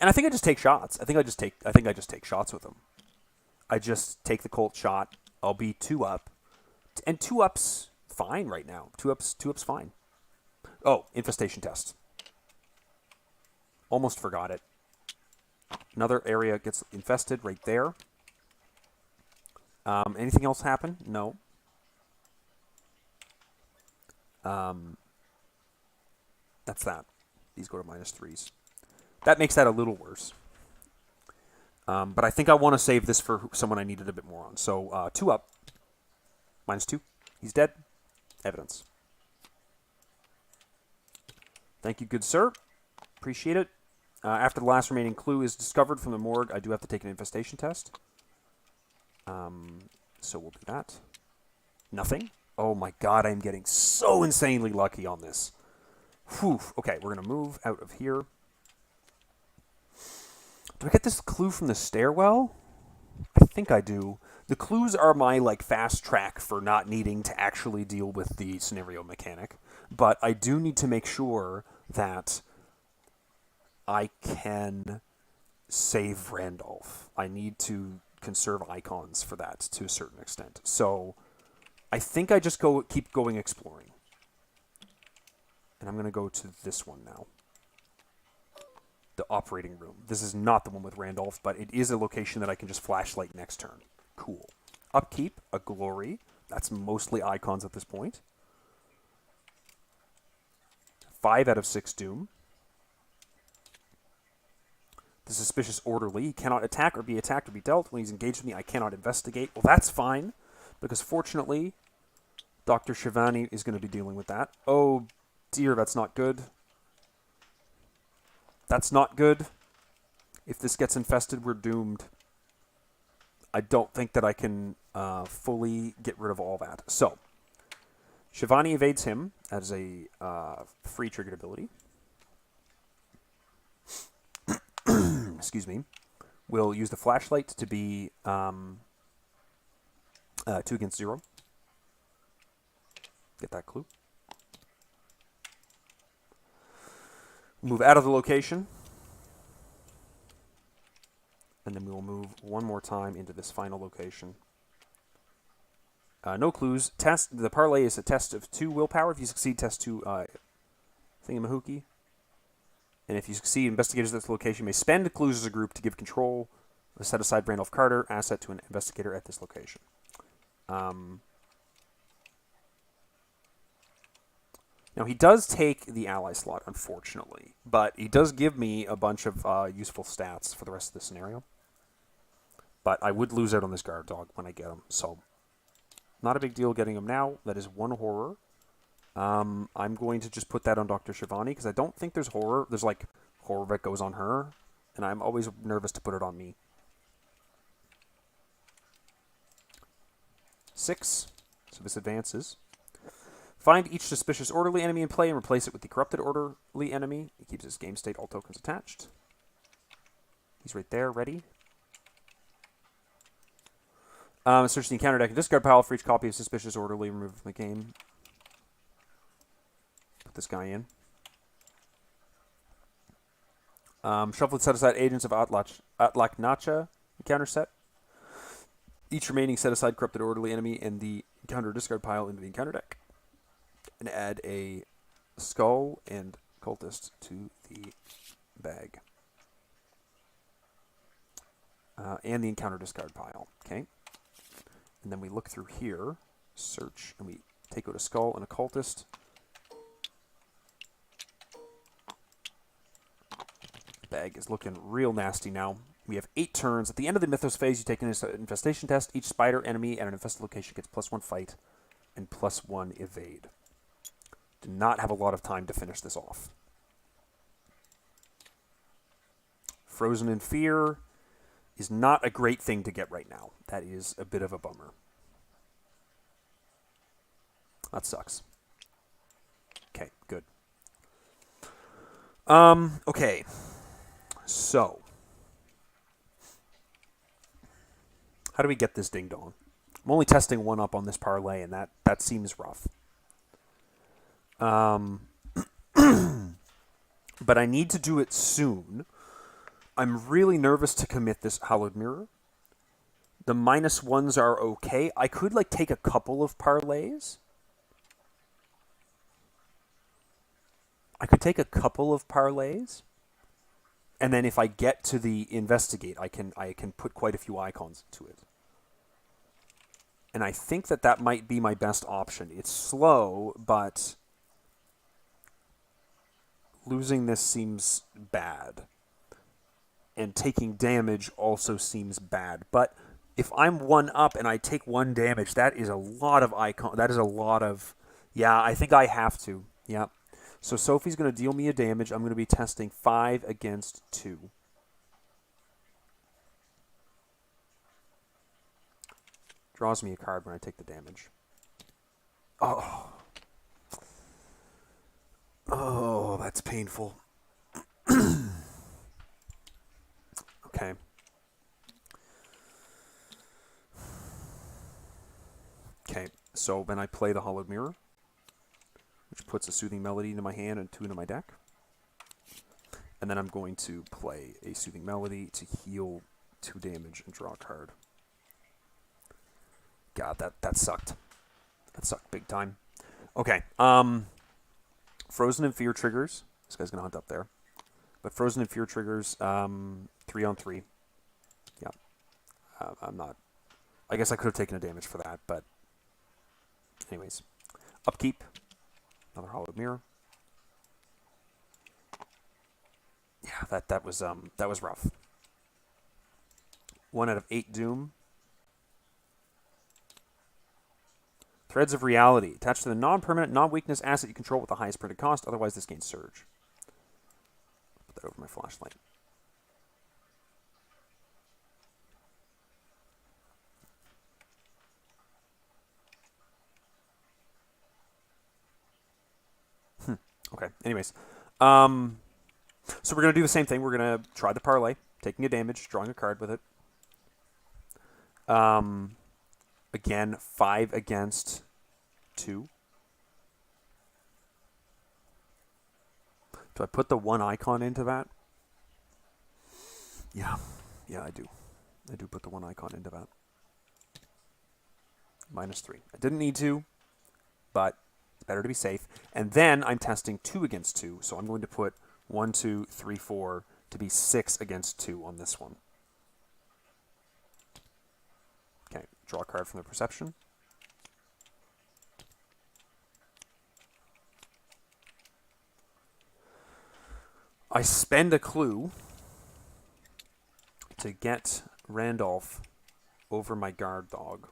And I think I just take shots. I think I just take shots with them. I just take the Colt shot. I'll be 2 up. And 2 ups fine right now. 2 ups fine. Oh, infestation test. Almost forgot it. Another area gets infested right there. Anything else happen? No. That's that. These go to -3s. That makes that a little worse. But I think I want to save this for someone I needed a bit more on. So 2 up. -2. He's dead. Evidence. Thank you, good sir. Appreciate it. After the last remaining clue is discovered from the morgue, I do have to take an infestation test. So we'll do that. Nothing. Oh my god, I'm getting so insanely lucky on this. Whew. Okay, we're going to move out of here. Do I get this clue from the stairwell? I think I do. The clues are my fast track for not needing to actually deal with the scenario mechanic. But I do need to make sure that I can save Randolph. I need to conserve icons for that to a certain extent. So I think I just keep going exploring. And I'm going to go to this one now. The operating room. This is not the one with Randolph, but it is a location that I can just flashlight next turn. Cool. Upkeep, a glory. That's mostly icons at this point. 5 out of 6 doom. The suspicious orderly. He cannot attack or be attacked or be dealt. When he's engaged with me, I cannot investigate. Well, that's fine, because fortunately, Dr. Shivani is going to be dealing with that. Oh, dear, that's not good. That's not good. If this gets infested, we're doomed. I don't think that I can fully get rid of all that. So, Shivani evades him as a free triggered ability. Excuse me. We'll use the flashlight to be 2 against 0. Get that clue. Move out of the location. And then we will move one more time into this final location. No clues. Test. The parlay is a test of 2 willpower. If you succeed, test 2 thingamahookie. And if you succeed, investigators at this location may spend clues as a group to give control of a set-aside Randolph Carter asset to an investigator at this location. Now, he does take the ally slot, unfortunately, but he does give me a bunch of useful stats for the rest of the scenario. But I would lose out on this guard dog when I get him, so not a big deal getting him now. That is 1 horror. I'm going to just put that on Dr. Shivani, because I don't think there's horror. There's, horror that goes on her, and I'm always nervous to put it on me. 6, so this advances. Find each suspicious orderly enemy in play and replace it with the corrupted orderly enemy. He keeps his game state, all tokens attached. He's right there, ready. Search the encounter deck and discard pile for each copy of suspicious orderly removed from the game. Put this guy in. Shuffle and set aside agents of Atlaknacha encounter set. Each remaining set aside corrupted orderly enemy in the encounter discard pile into the encounter deck. And add a skull and cultist to the bag. And the encounter discard pile. Okay. And then we look through here, search, and we take out a skull and a cultist. The bag is looking real nasty now. We have 8 turns. At the end of the Mythos phase, you take an infestation test. Each spider enemy at an infested location gets +1 fight and +1 evade. Do not have a lot of time to finish this off. Frozen in Fear is not a great thing to get right now. That is a bit of a bummer. That sucks. Okay, good. Okay. So, how do we get this ding dong? I'm only testing 1 up on this parlay, and that seems rough. But I need to do it soon. I'm really nervous to commit this Hallowed Mirror. The -1s are okay. I could take a couple of parlays. And then if I get to the investigate, I can put quite a few icons to it. And I think that might be my best option. It's slow, but losing this seems bad. And taking damage also seems bad. But if I'm 1 up and I take 1 damage, that is a lot of icon. That is a lot of... Yeah, I think I have to. Yeah. So Sophie's going to deal me a damage. I'm going to be testing 5 against 2. Draws me a card when I take the damage. Oh. Oh, that's painful. Okay. Okay, so then I play the Hollowed Mirror, which puts a Soothing Melody into my hand and 2 into my deck. And then I'm going to play a Soothing Melody to heal 2 damage and draw a card. God, that sucked. That sucked big time. Okay, Frozen in Fear triggers. This guy's going to hunt up there. But Frozen in Fear triggers 3 on 3. Yeah. I'm not... I guess I could have taken a damage for that, but... Anyways. Upkeep. Another Hollowed Mirror. Yeah, that was rough. 1 out of 8 Doom. Threads of Reality. Attached to the non-permanent, non-weakness asset you control with the highest printed cost. Otherwise, this gains Surge. Put that over my flashlight. Okay, anyways. So we're going to do the same thing. We're going to try the parlay, taking a damage, drawing a card with it. Again, 5 against 2. Do I put the 1 icon into that? Yeah, I do. I do put the 1 icon into that. -3. I didn't need to, but it's better to be safe. And then I'm testing 2 against 2, so I'm going to put 1, 2, 3, 4 to be 6 against 2 on this one. Okay, draw a card from the Perception. I spend a clue to get Randolph over my guard dog.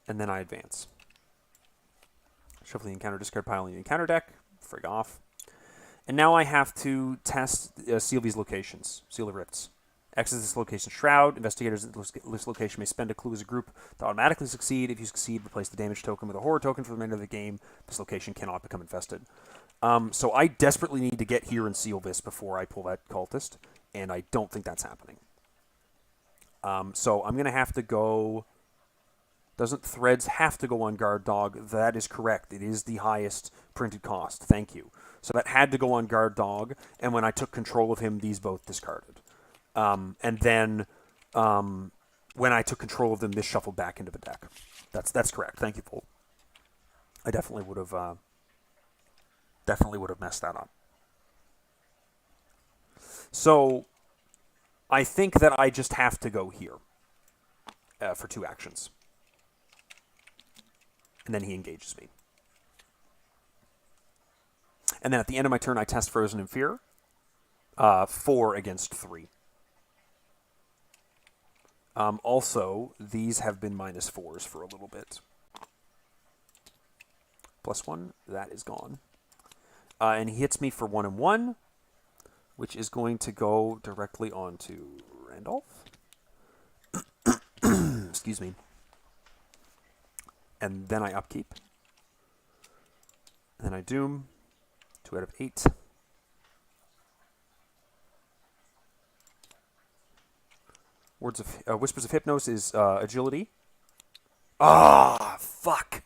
And then I advance. Shuffle the encounter, discard pile in the encounter deck. Frig off. And now I have to test Seal these locations. Seal the Rifts. Exit this location Shroud. Investigators at this location may spend a clue as a group to automatically succeed. If you succeed, replace the damage token with a horror token for the remainder of the game. This location cannot become infested. So I desperately need to get here and seal this before I pull that cultist, and I don't think that's happening. So I'm going to have to go... Doesn't Threads have to go on Guard Dog? That is correct. It is the highest printed cost. Thank you. So that had to go on Guard Dog, and when I took control of him, these both discarded. And then when I took control of them, this shuffled back into the deck. That's correct. Thank you, Paul. I definitely would have messed that up. So I think that I just have to go here for 2 actions. And then he engages me. And then at the end of my turn, I test Frozen in Fear. 4 against 3. Also, these have been -4s for a little bit. +1, that is gone. And he hits me for 1 and 1, which is going to go directly onto Randolph. Excuse me. And then I upkeep. And then I doom. 2 out of 8. Whispers of Hypnos is agility. Ah, fuck.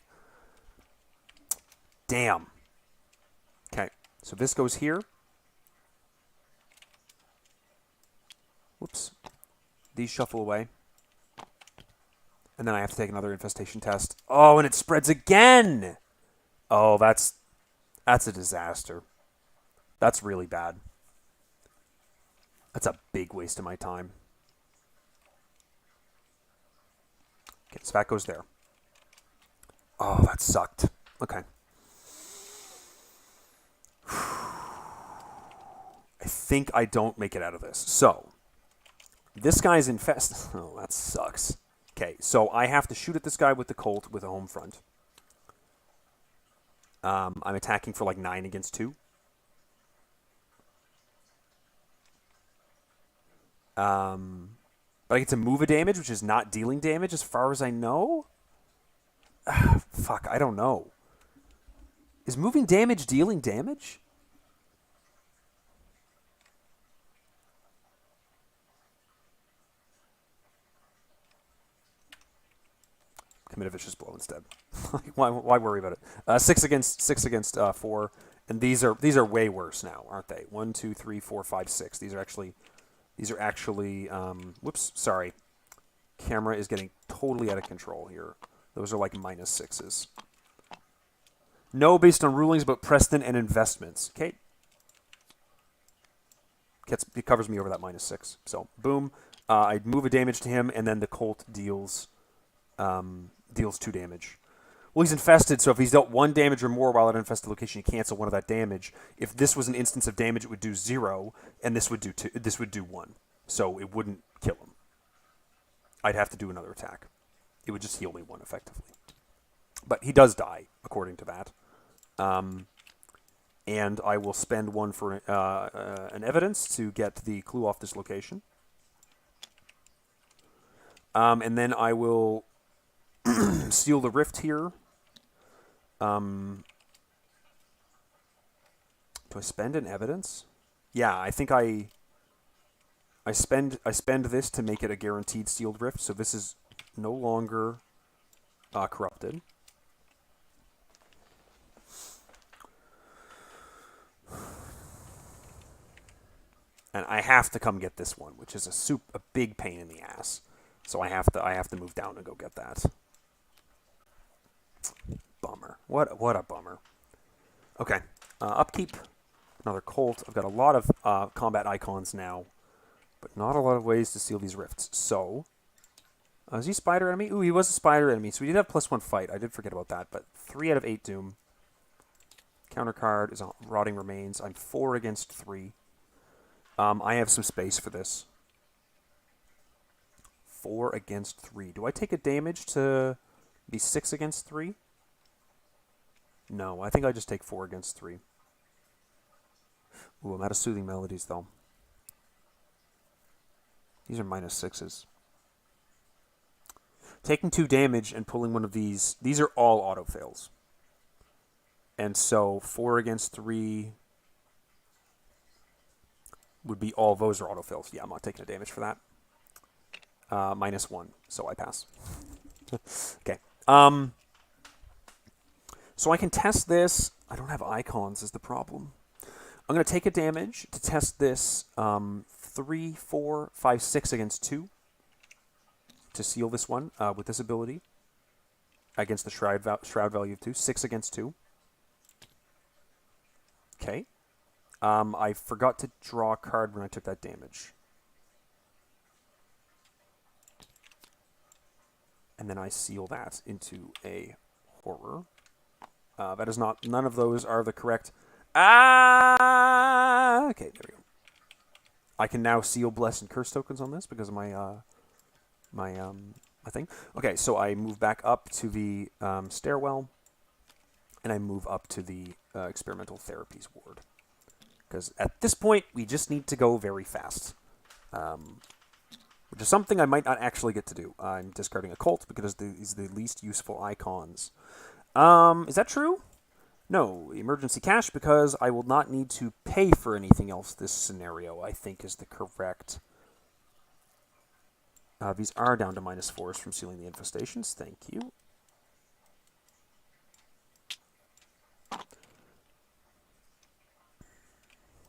Damn. Okay, so this goes here. Whoops. These shuffle away. And then I have to take another infestation test. Oh, and it spreads again! Oh, that's a disaster. That's really bad. That's a big waste of my time. Okay, so that goes there. Oh, that sucked. Okay. I think I don't make it out of this. So, this guy's infested. Oh, that sucks. Okay, so I have to shoot at this guy with the Colt with a home front. I'm attacking for like 9 against 2. But I get to move a damage, which is not dealing damage as far as I know. Fuck, I don't know. Is moving damage dealing damage? Commit a vicious blow instead. why worry about it? 6 against 4, and these are way worse now, aren't they? 1, 2, 3, 4, 5, 6. These are actually. Whoops, sorry. Camera is getting totally out of control here. Those are like -6s. No, based on rulings about Preston and investments. Okay. It covers me over that -6. So boom, I move a damage to him, and then the Colt deals 2 damage. Well, he's infested, so if he's dealt 1 damage or more while at an infested location, you cancel 1 of that damage. If this was an instance of damage, it would do 0, and this would do 2. This would do 1, so it wouldn't kill him. I'd have to do another attack. It would just heal me 1 effectively. But he does die, according to that. And I will spend 1 for an evidence to get the clue off this location. And then I will seal the rift here. Do I spend an evidence? Yeah, I think I spend this to make it a guaranteed sealed rift, so this is no longer corrupted. And I have to come get this one, which is a big pain in the ass. So I have to move down and go get that. Bummer. What a bummer. Okay. Upkeep. Another Colt. I've got a lot of combat icons now, but not a lot of ways to seal these rifts. So, is he spider enemy? Ooh, he was a spider enemy. So we did have +1 fight. I did forget about that. But 3 out of 8 doom. Counter card is Rotting Remains. I'm 4 against 3. I have some space for this. 4 against 3. Do I take a damage to be 6 against 3? No, I think I just take 4 against 3. Ooh, I'm out of Soothing Melodies, though. These are -6s. Taking 2 damage and pulling one of these are all auto-fails. And so 4 against 3 would be all those are auto-fails. Yeah, I'm not taking a damage for that. -1, so I pass. Okay. So I can test this. I don't have icons is the problem. I'm going to take a damage to test this 3, 4, 5, 6 against 2 to seal this one with this ability against the shroud value of 2. 6 against 2. Okay. I forgot to draw a card when I took that damage. And then I seal that into a horror. That is not... None of those are the correct... Ah! Okay, there we go. I can now seal Bless and Curse tokens on this because of my thing. Okay, so I move back up to the stairwell, and I move up to the experimental therapies ward. Because at this point, we just need to go very fast. Which is something I might not actually get to do. I'm discarding a Colt because these are the least useful icons. Is that true? No. Emergency cash because I will not need to pay for anything else this scenario, I think is the correct. These are down to -4s from sealing the infestations. Thank you.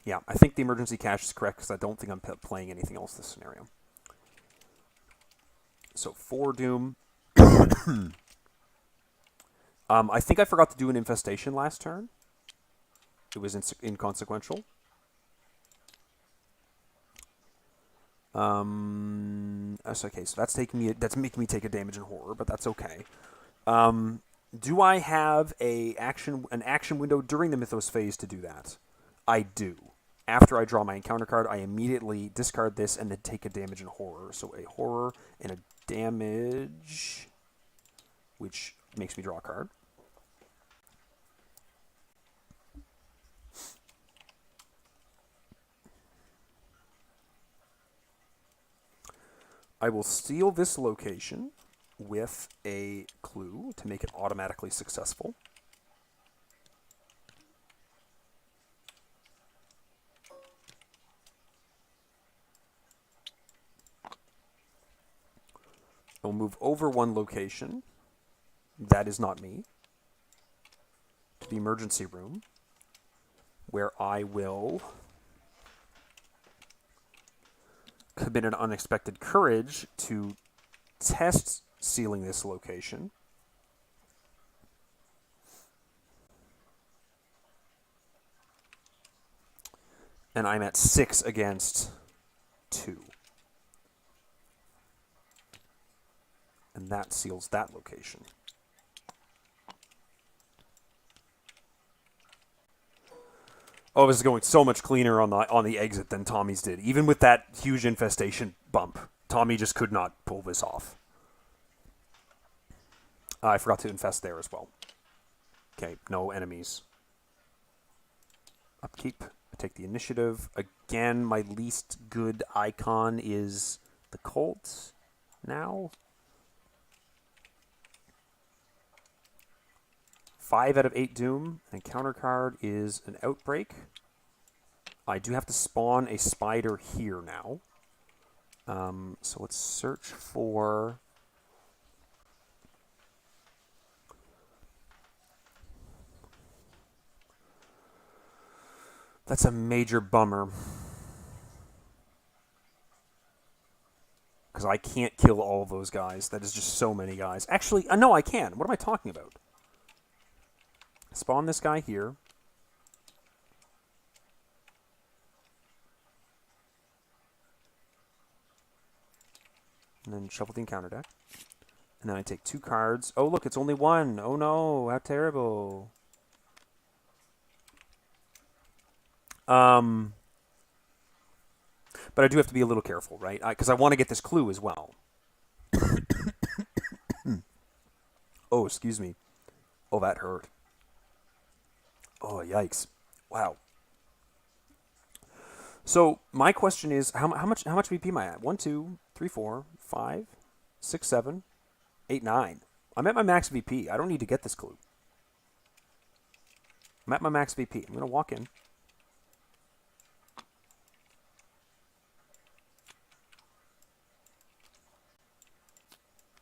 Yeah, I think the emergency cash is correct because I don't think I'm playing anything else this scenario. So 4 doom. I think I forgot to do an infestation last turn. It was inconsequential. okay, so that's making me take a damage in horror, but that's okay. Do I have an action window during the Mythos phase to do that? I do. After I draw my encounter card, I immediately discard this and then take a damage in horror. So a horror and a damage, which makes me draw a card. I will seal this location with a clue to make it automatically successful. I'll move over one location. That is not me. To the emergency room, where I will commit an unexpected courage to test sealing this location. And I'm at 6 against 2. And that seals that location. Oh, this is going so much cleaner on the exit than Tommy's did. Even with that huge infestation bump, Tommy just could not pull this off. I forgot to infest there as well. Okay, no enemies. Upkeep. I take the initiative. Again, my least good icon is the Colt now. 5 out of 8 Doom. And counter card is an Outbreak. I do have to spawn a spider here now. So let's search for... That's a major bummer. Because I can't kill all of those guys. That is just so many guys. Actually, no, I can. What am I talking about? Spawn this guy here. And then shuffle the encounter deck. And then I take 2 cards. Oh, look, it's only 1. Oh, no. How terrible. But I do have to be a little careful, right? Because I want to get this clue as well. Oh, excuse me. Oh, that hurt. Oh, yikes. Wow. So my question is, how much VP am I at? 1, 2, 3, 4, 5, 6, 7, 8, 9. I'm at my max VP. I don't need to get this clue. I'm at my max VP. I'm going to walk in.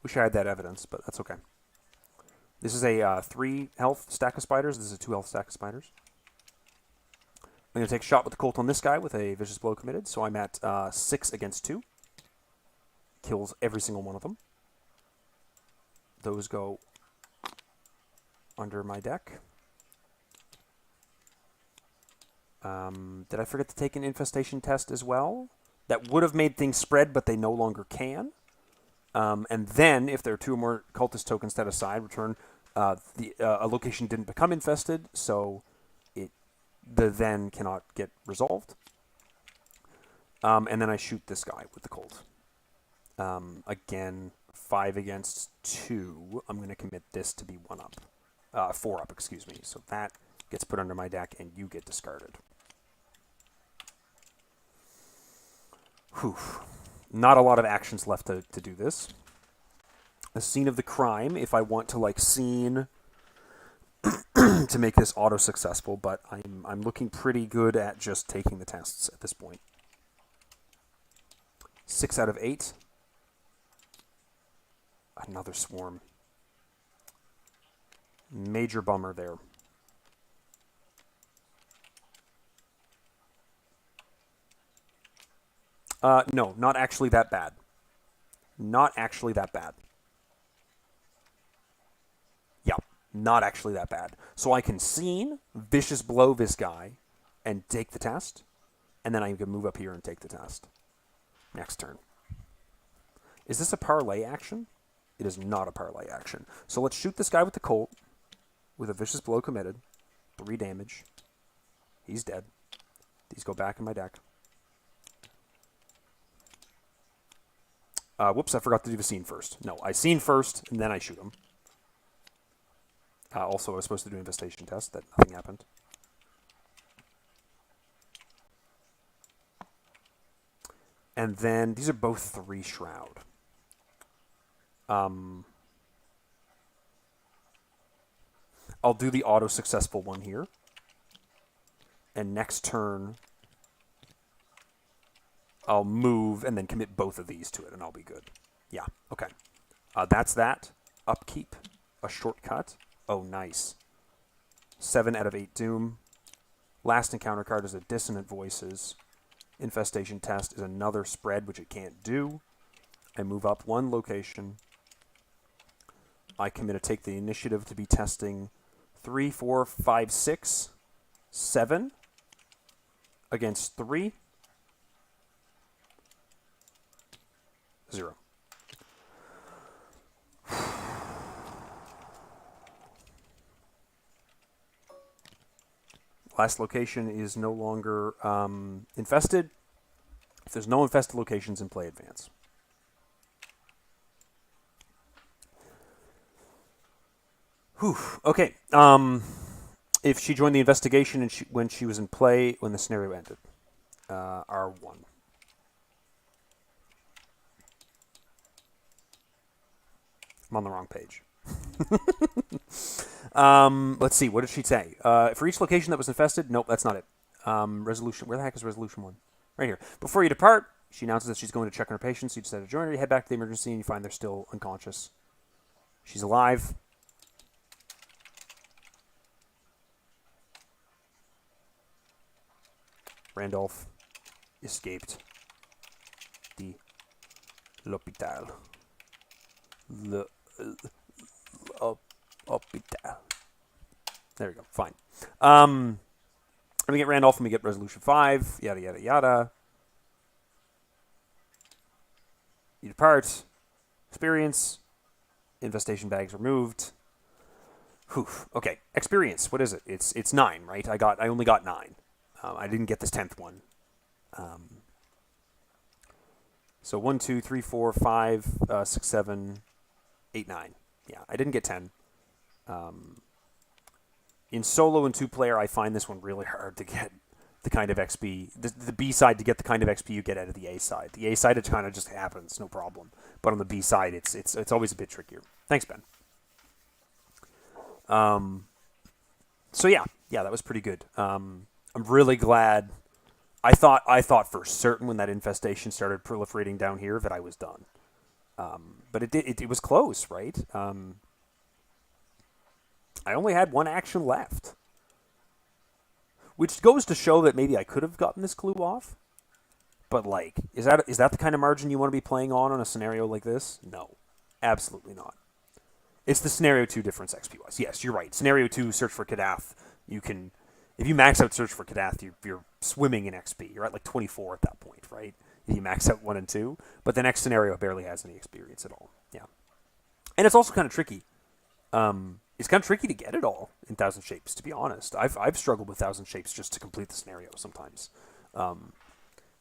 Wish I had that evidence, but that's okay. This is a 3 health stack of spiders. This is a 2 health stack of spiders. I'm going to take a shot with the Colt on this guy with a Vicious Blow committed. So I'm at 6 against 2. Kills every single one of them. Those go under my deck. Did I forget to take an infestation test as well? That would have made things spread, but they no longer can. And then, if there are 2 or more cultist tokens set aside, return a location didn't become infested, so the then cannot get resolved. And then I shoot this guy with the Colt. Again, 5 against 2. I'm going to commit this to be 1 up. 4 up, excuse me. So that gets put under my deck, and you get discarded. Whew. Not a lot of actions left to do this. A scene of the crime, if I want to, like, scene to make this auto-successful, but I'm looking pretty good at just taking the tests at this point. 6 out of 8. Another swarm. Major bummer there. No, not actually that bad. Not actually that bad. Yeah, not actually that bad. So I can scene, Vicious Blow this guy, and take the test, and then I can move up here and take the test. Next turn. Is this a parlay action? It is not a parlay action. So let's shoot this guy with the Colt with a vicious blow committed. 3 damage. He's dead. These go back in my deck. Whoops, I forgot to do the scene first. No, I scene first, and then I shoot him. Also, I was supposed to do an infestation test. That nothing happened. And then these are both 3 Shroud. I'll do the auto-successful one here. And next turn, I'll move and then commit both of these to it, and I'll be good. Yeah, okay. That's that. Upkeep. A shortcut. Oh, nice. 7 out of 8 Doom. Last encounter card is a Dissonant Voices. Infestation Test is another spread, which it can't do. I move up 1 location. I commit to take the initiative to be testing 3, 4, 5, 6, 7 against 3. 0. Last location is no longer infested. If there's no infested locations in play, advance. Whew. Okay. If she joined the investigation and when she was in play, when the scenario ended. R1. I'm on the wrong page. Let's see. What did she say? For each location that was infested? Nope, that's not it. Resolution. Where the heck is resolution 1? Right here. Before you depart, she announces that she's going to check on her patients. You decide to join her. You head back to the emergency and you find they're still unconscious. She's alive. Randolph escaped the l'hôpital. L'hôpital. There we go. Fine. We get Randolph and we get Resolution 5. Yada, yada, yada. You depart. Experience. Infestation bags removed. Whew. Okay. Experience. What is it? It's 9, right? I only got 9. I didn't get this 10th one. So 1, 2, 3, 4, 5, 6, 7, 8, 9. Yeah, I didn't get 10. In solo and 2-player, I find this one really hard to get the kind of XP. The B side to get the kind of XP you get out of the A side. The A side, it kind of just happens, no problem. But on the B side, it's always a bit trickier. Thanks, Ben. So yeah, that was pretty good. I'm really glad. I thought for certain when that infestation started proliferating down here that I was done. But it was close, right? I only had 1 action left. Which goes to show that maybe I could have gotten this clue off. But, like, is that the kind of margin you want to be playing on a scenario like this? No. Absolutely not. It's the Scenario 2 difference XP-wise. Yes, you're right. Scenario 2, Search for Kadath, you can... If you max out Search for Kadath, you're swimming in XP. You're at, like, 24 at that point, right? If you max out 1 and 2. But the next scenario barely has any experience at all. Yeah. And it's also kind of tricky. It's kind of tricky to get it all in Thousand Shapes, to be honest. I've struggled with Thousand Shapes just to complete the scenario sometimes.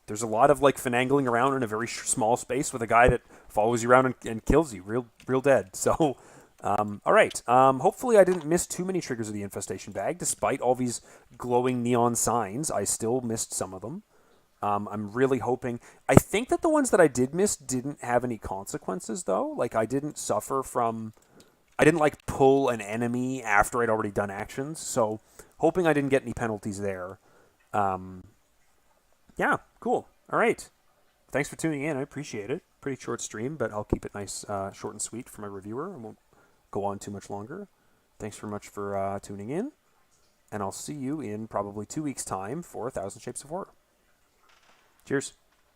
There's a lot of like finagling around in a very small space with a guy that follows you around and kills you real dead. So, all right. Hopefully I didn't miss too many triggers of the infestation bag. Despite all these glowing neon signs, I still missed some of them. I'm really hoping... I think that the ones that I did miss didn't have any consequences, though. Like, I didn't suffer from... I didn't, like, pull an enemy after I'd already done actions, so hoping I didn't get any penalties there. Yeah, cool. All right. Thanks for tuning in. I appreciate it. Pretty short stream, but I'll keep it nice, short and sweet for my reviewer. I won't go on too much longer. Thanks very much for tuning in, and I'll see you in probably 2 weeks' time for 1,000 Shapes of Horror. Cheers.